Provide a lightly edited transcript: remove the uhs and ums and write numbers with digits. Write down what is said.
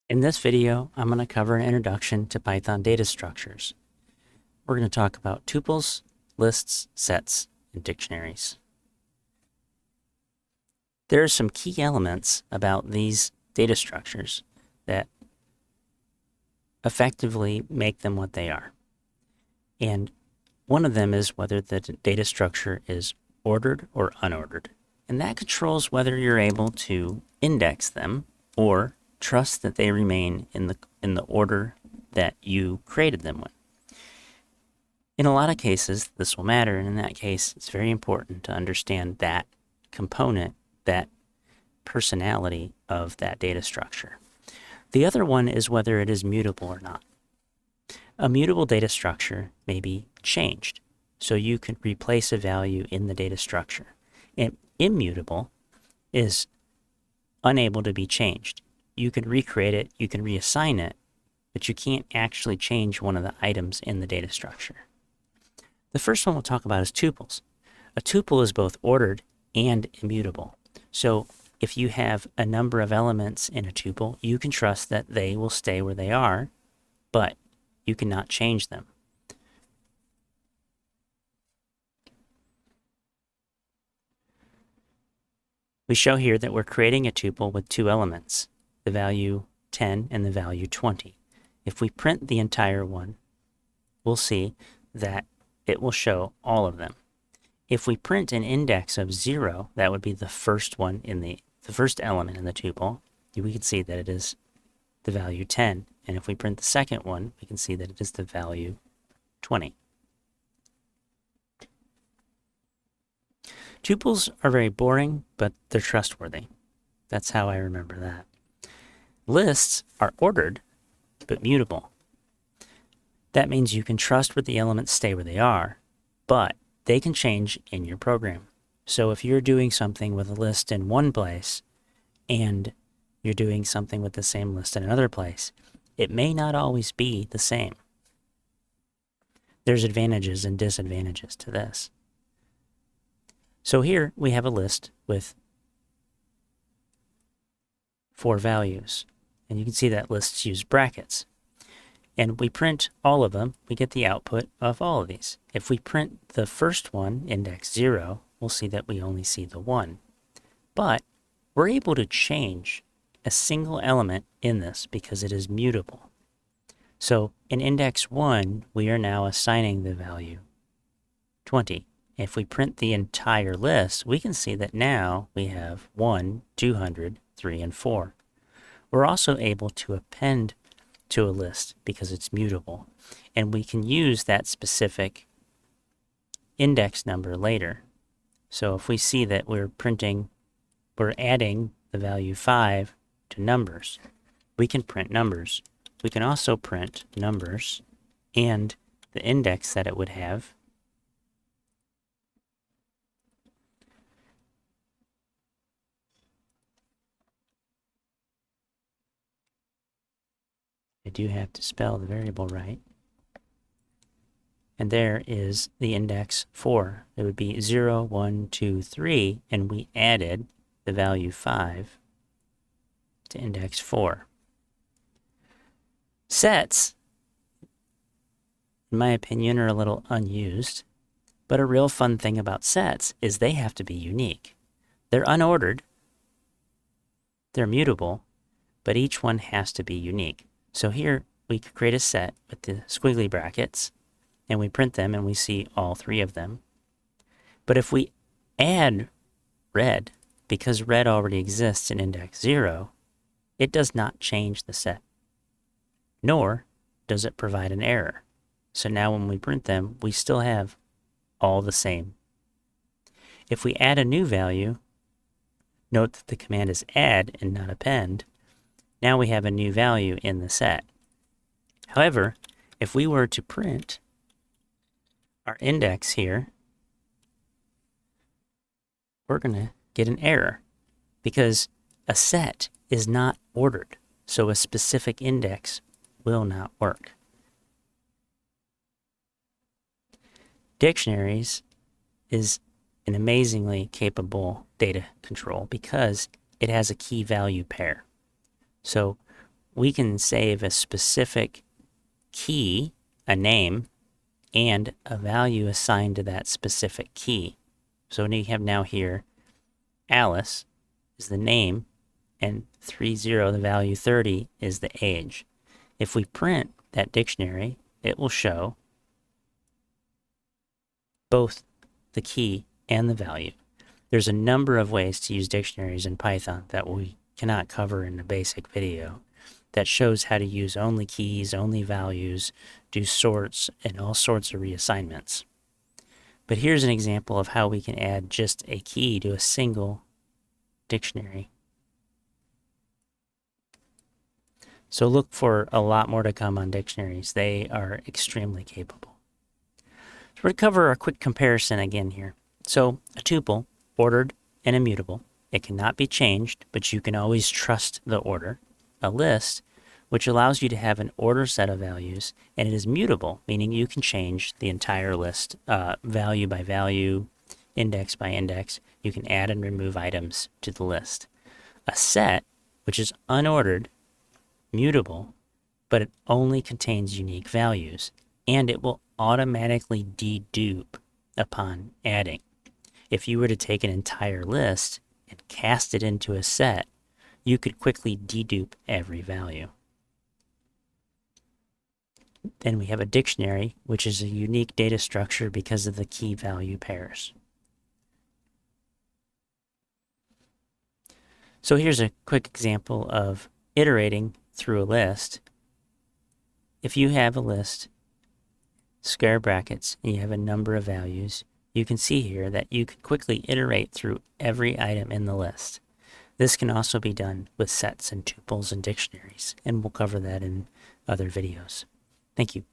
In this video, I'm going to cover an introduction to Python data structures. We're going to talk about tuples, lists, sets, and dictionaries. There are some key elements about these data structures that effectively make them what they are. And one of them is whether the data structure is ordered or unordered. And that controls whether you're able to index them or trust that they remain in the order that you created them with. In a lot of cases, this will matter, and in that case, it's very important to understand that component, that personality of that data structure. The other one is whether it is mutable or not. A mutable data structure may be changed, so you can replace a value in the data structure. And immutable is unable to be changed. You can recreate it, you can reassign it, but you can't actually change one of the items in the data structure. The first one we'll talk about is tuples. A tuple is both ordered and immutable. So if you have a number of elements in a tuple, you can trust that they will stay where they are, but you cannot change them. We show here that we're creating a tuple with two elements, the value 10 and the value 20. If we print the entire one, we'll see that it will show all of them. If we print an index of 0, that would be the first one in the first element in the tuple, we can see that it is the value 10. And if we print the second one, we can see that it is the value 20. Tuples are very boring, but they're trustworthy. That's how I remember that. Lists are ordered, but mutable. That means you can trust where the elements stay where they are, but they can change in your program. So if you're doing something with a list in one place, and you're doing something with the same list in another place, it may not always be the same. There's advantages and disadvantages to this. So here we have a list with 4 values, and you can see that lists use brackets. And we print all of them, we get the output of all of these. If we print the first one, index 0, we'll see that we only see the 1. But we're able to change a single element in this because it is mutable. So in index 1, we are now assigning the value 20. If we print the entire list, we can see that now we have 1, 200, 3, and 4. We're also able to append to a list because it's mutable, and we can use that specific index number later. So if we see that we're adding the value 5 to numbers, we can print numbers. We can also print numbers and the index that it would have. I do have to spell the variable right. And there is the index 4. It would be 0, 1, 2, 3, and we added the value 5 to index 4. Sets, in my opinion, are a little unused, but a real fun thing about sets is they have to be unique. They're unordered, they're mutable, but each one has to be unique. So here we could create a set with the squiggly brackets, and we print them and we see all 3 of them. But if we add red, because red already exists in index 0, it does not change the set, nor does it provide an error. So now when we print them, we still have all the same. If we add a new value, note that the command is add and not append. Now we have a new value in the set. However, if we were to print our index here, we're going to get an error because a set is not ordered, so a specific index will not work. Dictionaries is an amazingly capable data control because it has a key value pair. So we can save a specific key, a name, and a value assigned to that specific key. So we have now here Alice is the name, and 30, the value 30, is the age. If we print that dictionary, it will show both the key and the value. There's a number of ways to use dictionaries in Python that we cannot cover in a basic video that shows how to use only keys, only values, do sorts, and all sorts of reassignments. But here's an example of how we can add just a key to a single dictionary. So look for a lot more to come on dictionaries. They are extremely capable. So we're going to cover a quick comparison again here. So a tuple, ordered and immutable. It cannot be changed, but you can always trust the order. A list, which allows you to have an order set of values, and it is mutable, meaning you can change the entire list, value by value, index by index. You can add and remove items to the list. A set, which is unordered, mutable, but it only contains unique values, and it will automatically dedupe upon adding. If you were to take an entire list and cast it into a set, you could quickly dedupe every value. Then we have a dictionary, which is a unique data structure because of the key value pairs. So here's a quick example of iterating through a list. If you have a list, square brackets, and you have a number of values, you can see here that you can quickly iterate through every item in the list. This can also be done with sets and tuples and dictionaries, and we'll cover that in other videos. Thank you.